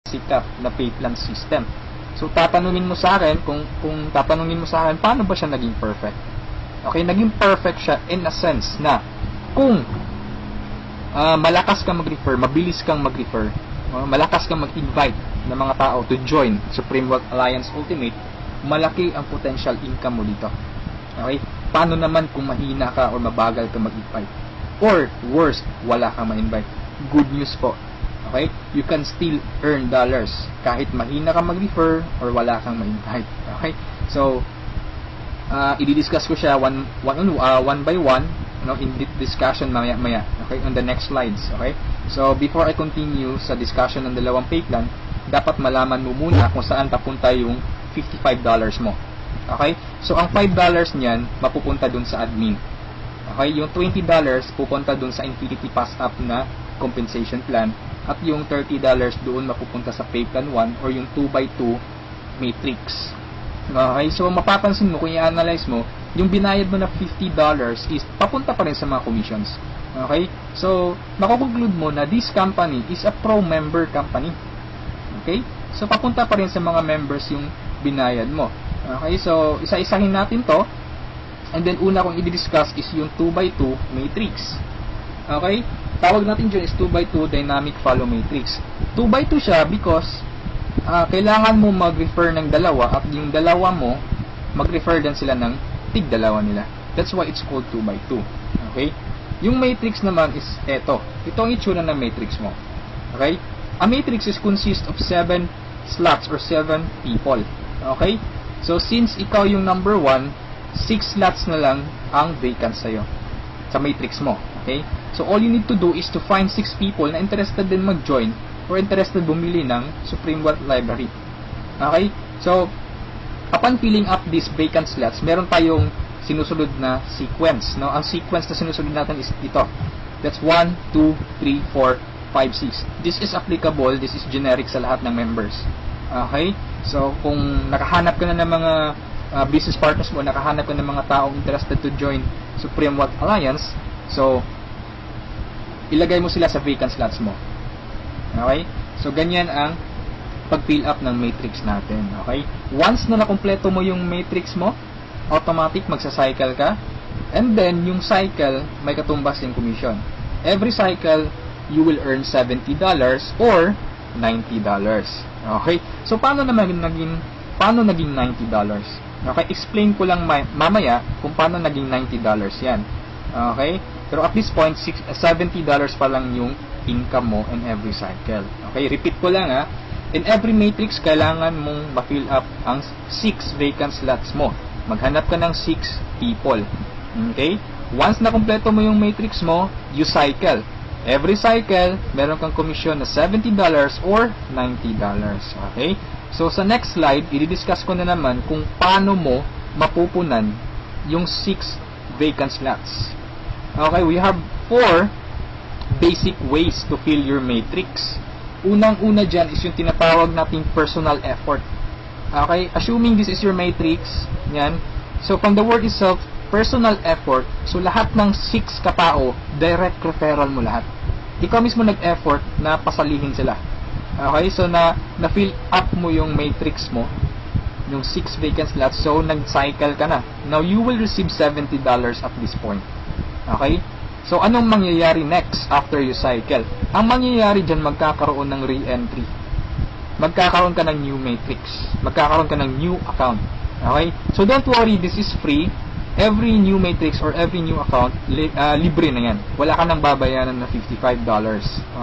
sikat na pay plan system. So tatanungin mo sa akin, kung tatanungin mo sa akin, paano ba siya naging perfect? Okay, naging perfect siya in a sense na kung malakas kang mag-refer, mabilis kang mag-refer, malakas kang mag-invite ng mga tao to join Supreme Wealth Alliance Ultimate, malaki ang potential income mo dito. Okay? Paano naman kung mahina ka or mabagal ka mag-invite? Or worst, wala kang ma-invite? Good news po. Okay? You can still earn dollars kahit mahina ka mag-refer or wala kang ma-invite. Okay? So, i-discuss ko siya one by one, in discussion maya. Okay? On the next slides. Okay? So, before I continue sa discussion ng dalawang pay plan, dapat malaman mo muna kung saan papunta yung $55 mo. Okay? So, ang $5 niyan, mapupunta dun sa admin. Okay? Yung $20 pupunta dun sa Infinity Pass Up na compensation plan. At yung $30 doon mapupunta sa pay plan 1 or yung 2x2 matrix. Okay? So, mapapansin mo, kung i-analyze mo, yung binayad mo na $50 is papunta pa rin sa mga commissions. Okay? So, makukonclude mo na this company is a pro-member company. Okay? So, papunta pa rin sa mga members yung binayad mo. Okay? So, isa-isahin natin to. And then, una kong i-discuss is yung 2x2 matrix. Okay? Tawag natin dyan is 2x2 dynamic follow matrix. 2x2 siya because kailangan mo mag-refer ng dalawa at yung dalawa mo, mag-refer din sila ng tig-dalawa nila. That's why it's called 2x2. Okay? Yung matrix naman is eto. Ito ang itsura ng matrix mo. Okay? A matrix is consist of 7 slots or 7 people. Okay? So, since ikaw yung number 1, 6 slots na lang ang vacant sa'yo sa matrix mo. Okay? So, all you need to do is to find 6 people na interested din mag-join or interested bumili ng Supreme Wealth Library. Okay? So, upon filling up these vacant slots, meron tayong sinusunod na sequence. No? Ang sequence na sinusunod natin is ito. That's 1, 2, 3, 4, 5, 6. This is applicable, this is generic sa lahat ng members. Okay? So, kung nakahanap ka na ng mga business partners mo, nakahanap ka ng mga taong interested to join Supreme Wealth Alliance, so, ilagay mo sila sa vacant slots mo. Okay? So, ganyan ang pag-fill up ng matrix natin. Okay? Once na nakompleto mo yung matrix mo, automatic magsa-cycle ka, and then, yung cycle, may katumbas yung commission. Every cycle, you will earn $70 or $90. Okay? So, paano naging $90? Okay? Explain ko lang mamaya kung paano naging $90 yan. Okay? Pero at this point, $70 pa lang yung income mo in every cycle. Okay? Repeat ko lang ha. In every matrix, kailangan mong ma-fill up ang 6 vacant slots mo. Maghanap ka ng 6 people. Okay? Once na kumpleto mo yung matrix mo, you cycle. Every cycle, meron kang commission na $70 or $90. Okay? So, sa next slide, i-discuss ko na naman kung paano mo mapupunan yung 6 vacant slots. Okay? We have 4 basic ways to fill your matrix. Unang-una dyan is yung tinatawag nating personal effort. Okay? Assuming this is your matrix, yan. So, from the word itself, personal effort, so lahat ng 6 katao, direct referral mo lahat. Ikaw mismo nag-effort na pasalihin sila. Okay? So, na-fill up mo yung matrix mo, yung 6 vacant slots, so nag-cycle ka na. Now, you will receive $70 at this point. Okay? So, anong mangyayari next after you cycle? Ang mangyayari dyan, magkakaroon ng re-entry. Magkakaroon ka ng new matrix. Magkakaroon ka ng new account. Okay? So, don't worry, this is free. Every new matrix or every new account, libre na yan. Wala ka nang babayaran na $55.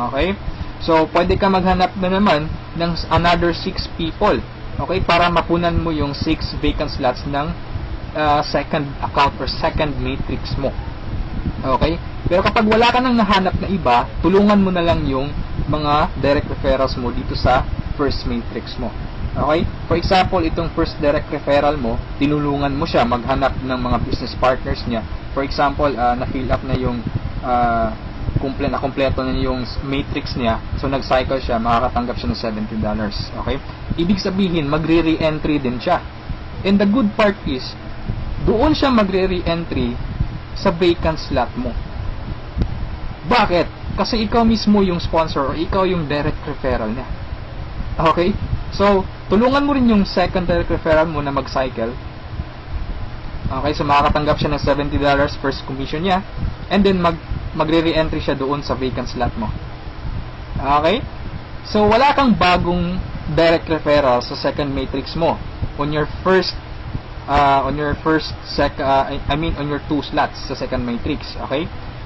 Okay? So, pwede ka maghanap na naman ng another 6 people. Okay? Para mapunan mo yung 6 vacant slots ng second account or second matrix mo. Okay? Pero kapag wala ka nang nahanap na iba, tulungan mo na lang yung mga direct referrals mo dito sa first matrix mo. Okay? For example, itong first direct referral mo, tinulungan mo siya maghanap ng mga business partners niya. For example, na-fill up na yung kompleto na yung matrix niya. So, nag-cycle siya, makakatanggap siya ng $70. Okay? Ibig sabihin, magre-re-entry din siya. And the good part is, doon siya magre-re-entry sa vacant slot mo. Bakit? Kasi ikaw mismo yung sponsor or ikaw yung direct referral niya. Okay? So, tulungan mo rin yung second direct referral mo na mag-cycle. Okay? So, makakatanggap siya ng $70 first commission niya. And then, magre-re-entry siya doon sa vacant slot mo. Okay? So, wala kang bagong direct referral sa second matrix mo on your on your two slots sa second matrix. Okay?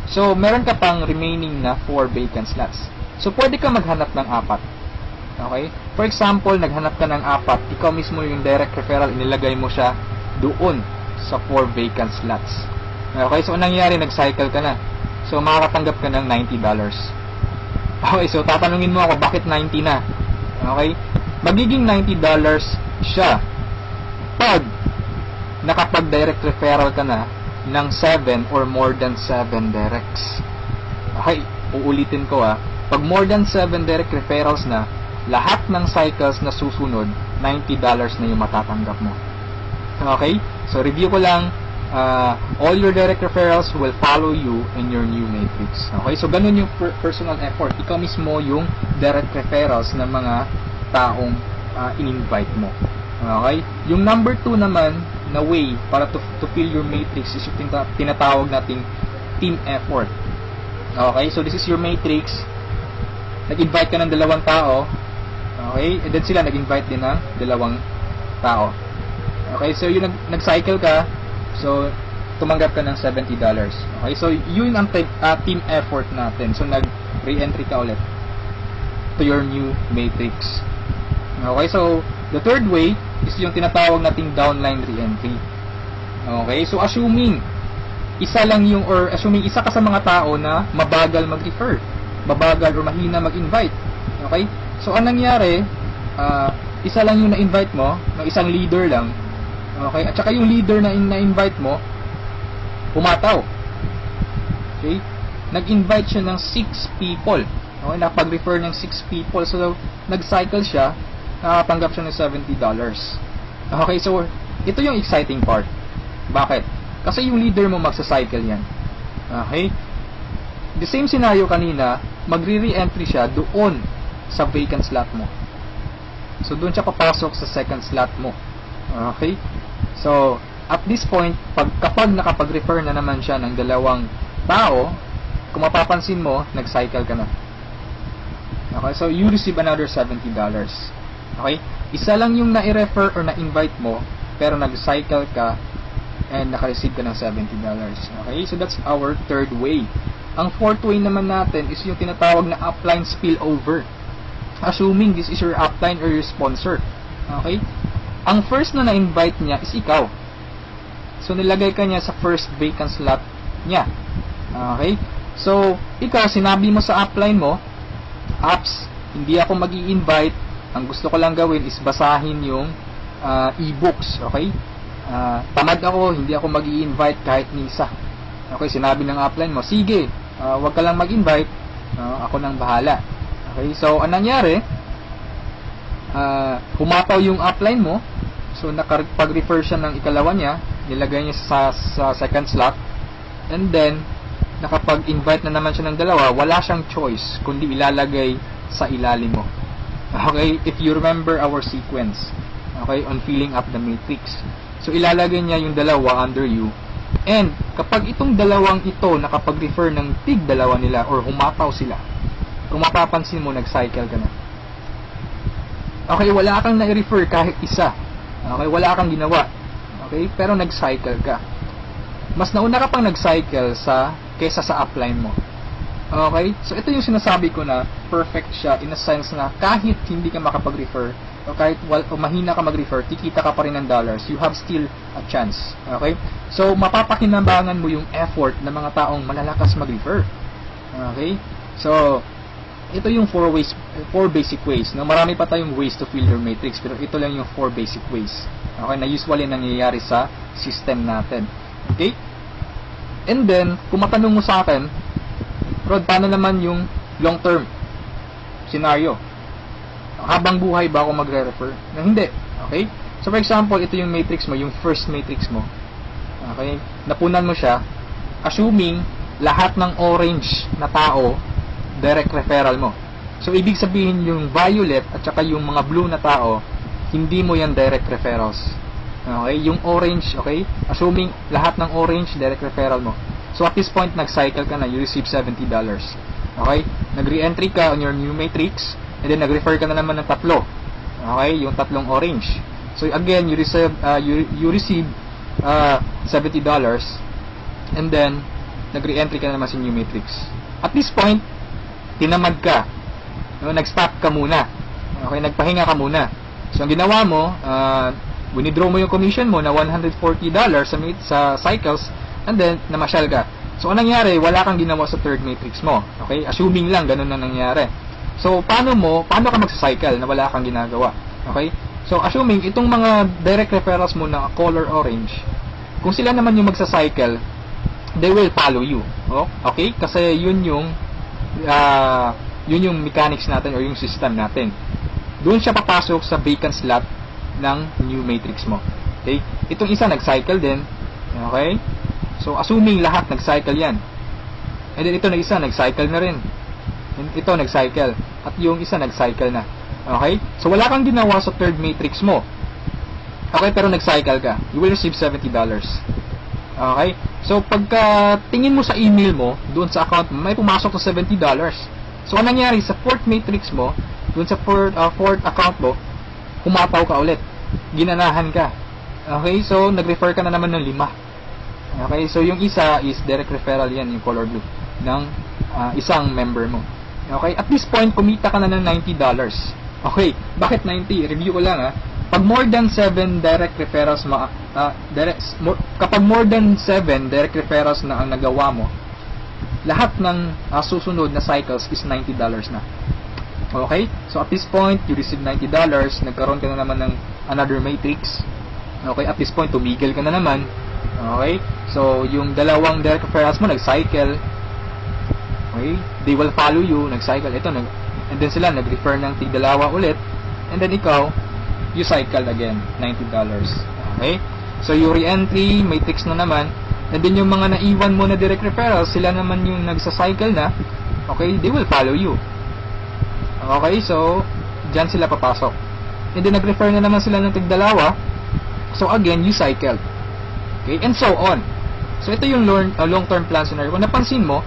So, meron ka pang remaining na 4 vacant slots. So, pwede ka maghanap ng 4. Okay? For example, naghanap ka ng 4, ikaw mismo yung direct referral, inilagay mo siya doon sa 4 vacant slots. Okay? So, anong nangyari? Nag-cycle ka na. So, makakatanggap ka ng $90. Okay? So, tatanungin mo ako, bakit 90 na? Okay? Magiging $90 siya pag nakapag-direct referral ka na ng 7 or more than 7 directs. Okay? Uulitin ko pag more than 7 direct referrals na, lahat ng cycles na susunod, $90 na yung matatanggap mo. Okay? So, review ko lang, all your direct referrals will follow you in your new matrix. Okay? So, ganun yung personal effort. Ikaw mismo yung direct referrals ng mga taong in-invite mo. Okay? Yung number 2 naman na way para to fill your matrix is yung tinatawag nating team effort. Okay? So, this is your matrix. Nag-invite ka ng 2 tao. Okay? And then sila nag-invite din ng 2 tao. Okay? So, yung nag-cycle ka, so, tumanggap ka ng $70. Okay? So, yun ang team effort natin. So, nag-re-entry ka ulit to your new matrix. Okay? So, the third way is yung tinatawag nating downline re-entry. Okay? So, assuming isa ka sa mga tao na mabagal mag-refer, mabagal or mahina mag-invite. Okay? So, anong nangyari, isa lang yung na-invite mo, ng isang leader lang. Okay? At saka yung leader na na-invite mo, pumataw. Okay? Nag-invite siya ng 6 people. Okay? Napag-refer ng 6 people. So, nag-cycle siya, nakatanggap siya ng $70. Okay? So, ito yung exciting part. Bakit? Kasi yung leader mo magsa-cycle yan. Okay? The same scenario kanina, magre-re-entry siya doon sa vacant slot mo. So, doon siya papasok sa second slot mo. Okay? So, at this point, kapag nakapag-refer na naman siya ng 2 tao, kung mapapansin mo, nag-cycle ka na. Okay? So, you receive another $70. Okay? Isa lang yung na-refer or na-invite mo, pero nag-cycle ka and naka-receive ka ng $70. Okay? So, that's our third way. Ang fourth way naman natin is yung tinatawag na upline spillover. Assuming this is your upline or your sponsor. Okay? Ang first na na-invite niya is ikaw. So, nilagay ka niya sa first vacant slot niya. Okay? So, ikaw, sinabi mo sa upline mo, apps, hindi ako mag-i-invite. Ang gusto ko lang gawin is basahin yung e-books. Okay? Tamad ako, hindi ako mag-i-invite kahit ni isa. Okay? Sinabi ng upline mo, sige, wag ka lang mag-invite. Ako nang bahala. Okay, so, anong nangyari? Humataw yung upline mo. So, nakapag-refer siya ng ikalawa niya. Nilagay niya sa second slot. And then, nakapag-invite na naman siya ng 2. Wala siyang choice, kundi ilalagay sa ilalim mo. Okay, if you remember our sequence. Okay, on filling up the matrix. So, ilalagay niya yung 2 under you. And, kapag itong 2 ito nakapag-refer ng tig 2 nila or humataw sila, kung mapapansin mo, nag-cycle ka na. Okay, wala kang na-refer kahit isa. Okay, wala kang ginawa. Okay, pero nag-cycle ka. Mas nauna ka pang nag-cycle kesa sa upline mo. Okay, so ito yung sinasabi ko na perfect siya in a sense na kahit hindi ka makapag-refer o kahit mahina ka mag-refer, kikita ka pa rin ng dollars. You have still a chance. Okay, so mapapakinabangan mo yung effort ng mga taong malalakas mag-refer. Okay, so ito yung 4 basic ways. No? Marami pa tayong ways to fill your matrix, pero ito lang yung 4 basic ways. Okay, na usually nangyayari sa system natin. Okay? And then, kung matanong mo sa akin, Rod, paano naman yung long-term scenario? Habang buhay ba ako magre-refer? Na hindi. Okay? So, for example, ito yung matrix mo, yung first matrix mo. Okay? Napunan mo siya, assuming lahat ng orange na tao direct referral mo. So, ibig sabihin yung violet at saka yung mga blue na tao, hindi mo yan direct referrals. Okay? Yung orange, okay? Assuming lahat ng orange, direct referral mo. So, at this point, nag-cycle ka na, you receive $70. Okay? Nag-re-entry ka on your new matrix, and then nag-refer ka na naman ng tatlo. Okay? Yung tatlong orange. So, again, you receive $70, and then, nag-re-entry ka na naman sa new matrix. At this point, tinamad ka. No, nag-stop ka muna. Okay, nagpahinga ka muna. So, ang ginawa mo, winidraw mo yung commission mo na $140 sa cycles, and then, namasyal ka. So, anong nangyari? Wala kang ginawa sa third matrix mo. Okay? Assuming lang, ganun na nangyari. So, paano ka magsa-cycle na wala kang ginagawa? Okay? So, assuming, itong mga direct referrals mo na color orange, kung sila naman yung magsa-cycle, they will follow you. Oh? Okay? Kasi yun yung mechanics natin or yung system natin. Doon siya papasok sa vacant slot ng new matrix mo. Okay? Itong isa nag-cycle din. Okay? So, assuming lahat nag-cycle yan. And then ito na isa, nag-cycle na rin. And ito nag-cycle. At yung isa nag-cycle na. Okay? So, wala kang ginawa sa third matrix mo. Okay? Pero nag-cycle ka. You will receive $70. Okay? So, pagka tingin mo sa email mo, doon sa account mo, may pumasok na $70. So, anong nangyari sa fourth matrix mo, doon sa fourth account mo, humataw ka ulit. Ginanahan ka. Okay? So, nag-refer ka na naman ng 5. Okay? So, yung isa is direct referral yan, yung color blue, ng isang member mo. Okay? At this point, kumita ka na ng $90. Okay? Bakit 90? Review ko lang Pag more than 7 direct referrals kapag more than 7 direct referrals na ang nagawa mo, lahat ng susunod na cycles is $90 na. Okay? So, at this point, you receive $90. Nagkaroon ka na naman ng another matrix. Okay? At this point, tumigil ka na naman. Okay? So, yung dalawang direct referrals mo, nag-cycle. Okay? They will follow you. Nag-cycle. Ito, and then sila, nag-refer ng tig-dalawa ulit. And then, ikaw, you cycle again. $90. Okay? So, yung re-entry, matrix na naman. And then, yung mga naiwan mo na direct referrals, sila naman yung nagsa-cycle na. Okay? They will follow you. Okay? So, dyan sila papasok. And then, nag-refer na naman sila ng tig-dalawa. So, again, you cycle. Okay? And so on. So, ito yung long-term plan scenario. Kung napansin mo,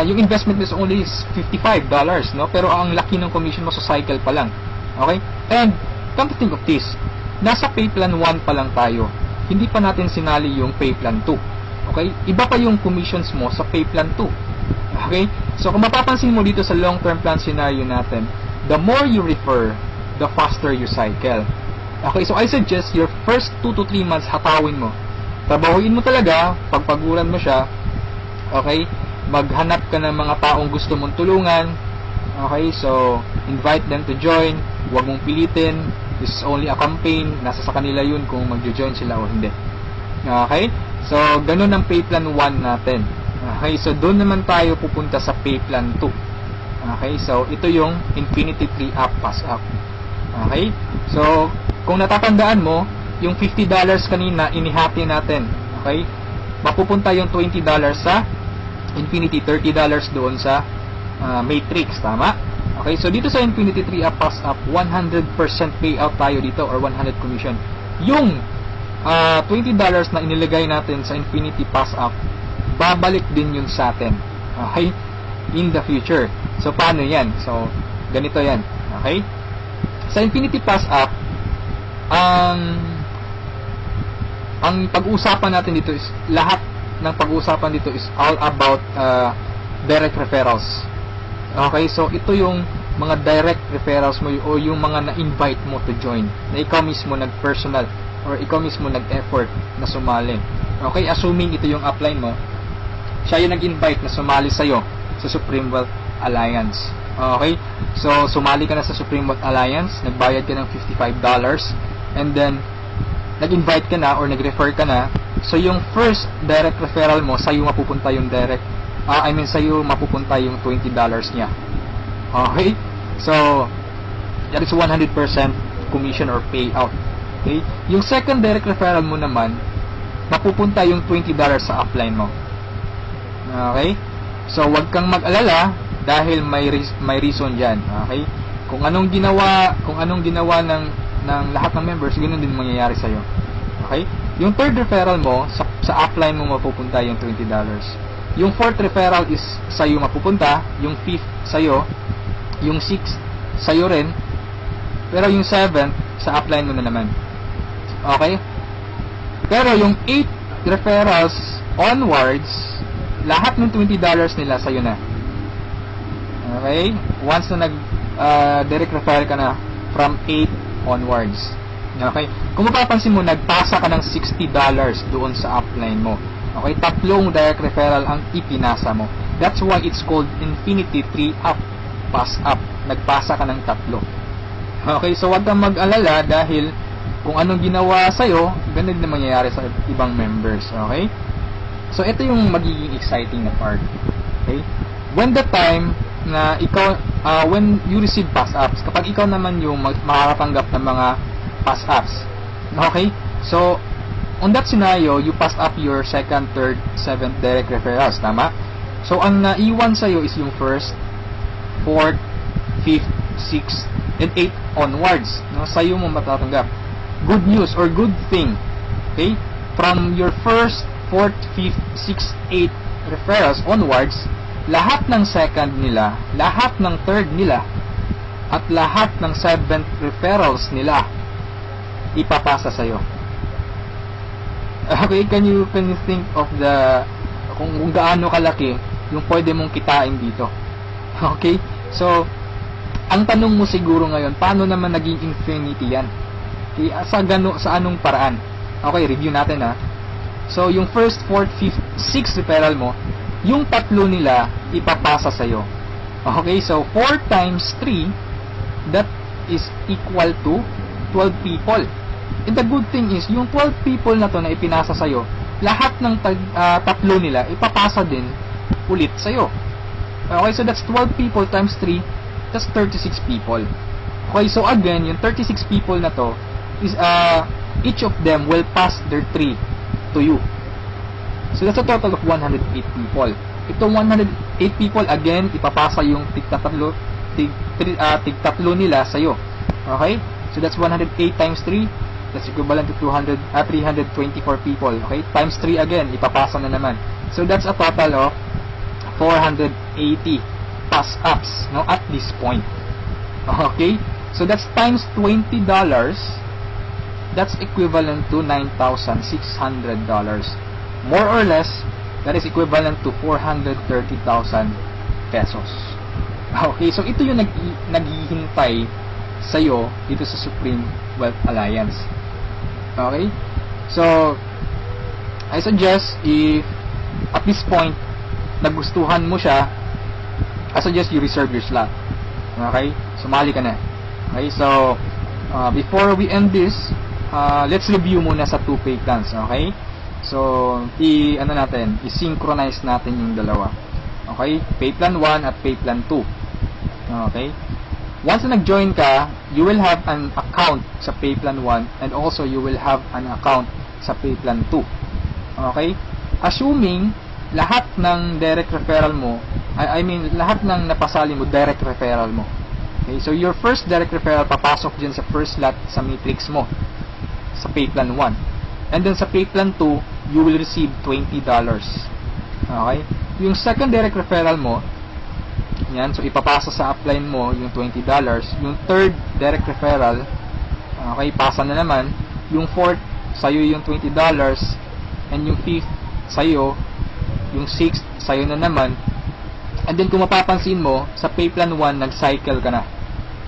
yung investment is only $55, no? Pero ang laki ng commission mo sa cycle pa lang. Okay? And, come to think of this, nasa pay plan 1 pa lang tayo. Hindi pa natin sinali yung pay plan 2. Okay? Iba pa yung commissions mo sa pay plan 2. Okay? So, kung mapapansin mo dito sa long-term plan scenario natin, the more you refer, the faster you cycle. Okay? So, I suggest your first 2 to 3 months hatawin mo. Trabahuin mo talaga, pagpaguran mo siya. Okay? Maghanap ka ng mga taong gusto mong tulungan. Okay? So, invite them to join. Huwag mong pilitin. This is only a campaign. Nasa sa kanila yun kung mag-join sila o hindi. Okay? So, ganun ang pay plan 1 natin. Okay? So, doon naman tayo pupunta sa pay plan 2. Okay? So, ito yung Infinity 3 App Pass App. Okay? So, kung natatandaan mo, yung $50 kanina, inihati natin. Okay? Mapupunta yung $20 sa Infinity, $30 doon sa Matrix. Tama? Okay, so dito sa Infinity 3 App Pass App, 100% payout tayo dito or 100 commission. Yung $20 na inilagay natin sa Infinity Pass App, babalik din yun sa atin. Okay? In the future. So, paano yan? So, ganito yan. Okay? Sa Infinity Pass App, ang pag-uusapan natin dito is, lahat ng pag-uusapan dito is all about direct referrals. Okay, so ito yung mga direct referrals mo o yung mga na-invite mo to join, na ikaw mismo nag-personal or ikaw mismo nag-effort na sumali. Okay, assuming ito yung upline mo, siya yung nag-invite na sumali sa'yo sa Supreme Wealth Alliance. Okay, so sumali ka na sa Supreme Wealth Alliance, nagbayad ka ng $55, and then nag-invite ka na or nag-refer ka na, so yung first direct referral mo, sa'yo mapupunta yung sa'yo mapupunta yung $20 niya. Okay? So, that is 100% commission or payout. Okay? Yung second direct referral mo naman, mapupunta yung $20 sa upline mo. Okay? So, wag kang mag-alala dahil may reason diyan. Okay? Kung anong ginawa ng lahat ng members, ganoon din mangyayari sa iyo. Okay? Yung third referral mo sa upline mo mapupunta yung $20. Yung fourth referral is sa iyo mapupunta, yung fifth sa iyo, yung sixth sa iyo rin, pero yung seventh sa upline mo na naman. Okay? Pero yung 8 referrals onwards, lahat ng $20 nila sa'yo na. Okay? Once na direct referral ka na from 8 onwards. Okay? Kung mapapansin mo, nagpasa ka ng $60 doon sa upline mo. Okay? 3 direct referral ang ipinasa mo. That's why it's called Infinity 3 up. Pass up. Nagpasa ka ng 3. Okay? So, wag kang mag-alala dahil kung anong ginawa sa'yo, ganun din mangyayari sa ibang members. Okay? So, ito yung magiging exciting na part. Okay? When the time na ikaw, when you receive pass-ups, kapag ikaw naman yung makakatanggap ng mga pass-ups. Okay? So, on that scenario, you pass up your second, third, seventh direct referrals. Tama? So, ang naiwan sa'yo is yung first, fourth, fifth, sixth, and eighth onwards. No? Sa'yo mo matatanggap. Good news or good thing, okay, from your first, fourth, fifth, sixth, eighth referrals onwards, lahat ng second nila, lahat ng third nila, at lahat ng seventh referrals nila, ipapasa sa'yo. Okay, can you think of kung gaano kalaki yung pwede mong kitain dito? Okay, so, ang tanong mo siguro ngayon, paano naman naging infinity yan? Sa anong paraan? Okay, review natin ha. So, yung first, fourth, fifth, sixth referral mo, yung 3 nila ipapasa sa'yo. Okay, so 4 times 3, that is equal to 12 people. And the good thing is, yung 12 people na to na ipinasa sa'yo, lahat ng 3 nila ipapasa din ulit sa'yo. Okay, so that's 12 people times 3, that's 36 people. Okay, so again, yung 36 people na to, is each of them will pass their 3 to you. So that's a total of 108 people. Itong 108 people again ipapasa yung tig-3 nila sa iyo. Okay? So that's 108 times 3, that's equivalent to 324 people. Okay? Times 3 again ipapasa na naman. So that's a total of 480 pass-ups, no, at this point. Okay? So that's times $20. That's equivalent to $9,600. More or less, that is equivalent to 430,000 pesos. Okay, so ito yung naghihintay sa'yo dito sa Supreme Wealth Alliance. Okay? So, I suggest if at this point nagustuhan mo siya, I suggest you reserve your slot. Okay? Sumali ka na. Okay, so before we end this, let's review muna sa 2 pay plans, okay? So, i-synchronize natin yung dalawa. Okay? Pay plan 1 at pay plan 2. Okay? Once na nag-join ka, you will have an account sa pay plan 1 and also you will have an account sa pay plan 2. Okay? Assuming lahat ng direct referral mo, lahat ng napasali mo, direct referral mo. Okay? So, your first direct referral papasok dyan sa first lot sa matrix mo sa pay plan 1. And then sa pay plan 2, you will receive $20. Okay? Yung second direct referral mo, yan, so ipapasa sa upline mo yung $20. Yung third direct referral, okay, pasa na naman. Yung fourth, sa'yo yung $20. And yung fifth, sa'yo. Yung sixth, sa'yo na naman. And then kung mapapansin mo, sa pay plan 1, nag-cycle ka na.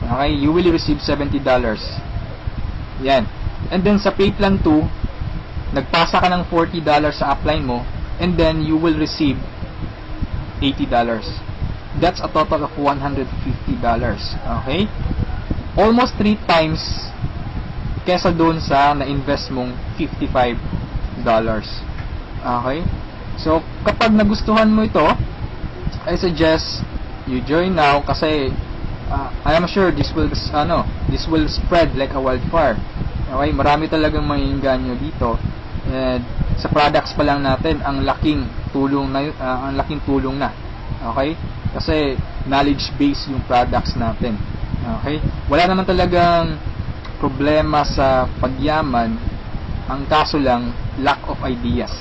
Okay? You will receive $70. Yan. And then sa pay plan 2, nagpasa ka ng $40 sa upline mo, and then you will receive $80. That's a total of $150. Okay? Almost 3 times kesa doon sa na-invest mong $55. Okay? So, kapag nagustuhan mo ito, I suggest you join now kasi I am sure this will spread like a wildfire. Okay, marami talagang maiinganyo dito. And sa products pa lang natin, ang laking tulong na. Okay? Kasi knowledge base yung products natin. Okay? Wala naman talagang problema sa pagyaman. Ang kaso lang, lack of ideas.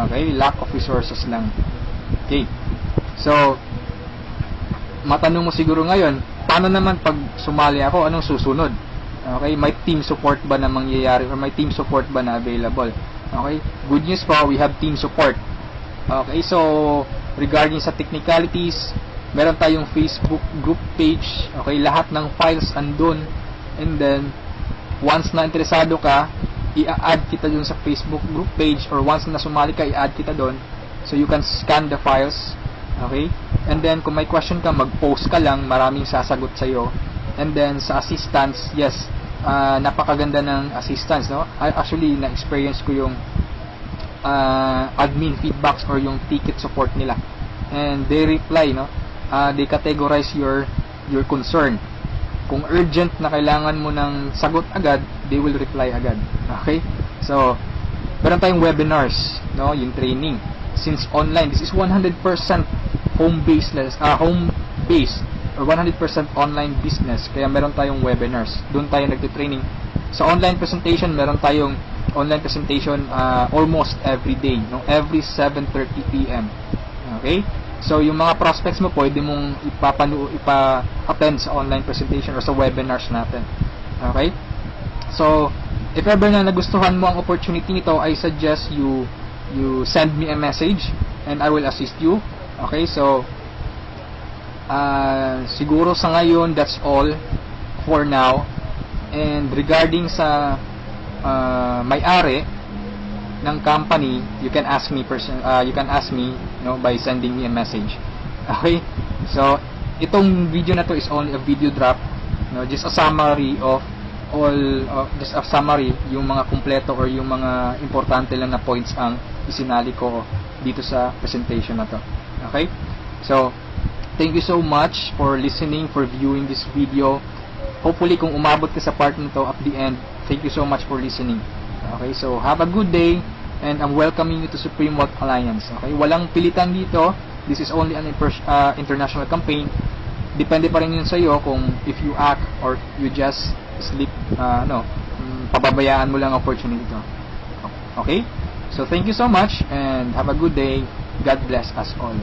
Okay? Lack of resources lang. Okay? So, matanong mo siguro ngayon, paano naman pag sumali ako, anong susunod? Okay? May team support ba na mangyayari or may team support ba na available? Okay? Good news po, we have team support. Okay? So, regarding sa technicalities, meron tayong Facebook group page. Okay? Lahat ng files andun. And then, once na interesado ka, i-add kita dun sa Facebook group page, or once na sumali ka, i-add kita dun. So, you can scan the files. Okay? And then, kung may question ka, mag-post ka lang. Maraming sasagot sa'yo. And then, sa assistance, yes, napakaganda ng assistance, no? Actually, na-experience ko yung admin feedbacks or yung ticket support nila. And they reply, no? They categorize your concern. Kung urgent na kailangan mo ng sagot agad, they will reply agad. Okay? So, meron tayong webinars, no? Yung training. Since online, this is 100% home-based or 100% online business. Kaya meron tayong webinars. Doon tayo nagte-training. Sa online presentation, meron tayong online presentation almost every day, no? Every 7:30 PM. Okay? So, yung mga prospects mo, pwede mong ipa-attend sa online presentation or sa webinars natin. Okay? So, if ever na nagustuhan mo ang opportunity nito, I suggest you send me a message and I will assist you. Okay? So, siguro sa ngayon, that's all for now. And regarding sa may-ari ng company, you can ask me by sending me a message. Okay? So, itong video na to is only a video drop, no? Just a summary of yung mga kumpleto or yung mga importante lang na points ang isinali ko dito sa presentation na to. Okay? So, thank you so much for listening, for viewing this video. Hopefully, kung umabot ka sa part nito at the end, thank you so much for listening. Okay, so have a good day, and I'm welcoming you to Supreme Wealth Alliance. Okay, walang pilitan dito. This is only an international campaign. Depende pa rin yun sa iyo kung if you act or you just sleep, pababayaan mo lang opportunity to. Okay, so thank you so much, and have a good day. God bless us all.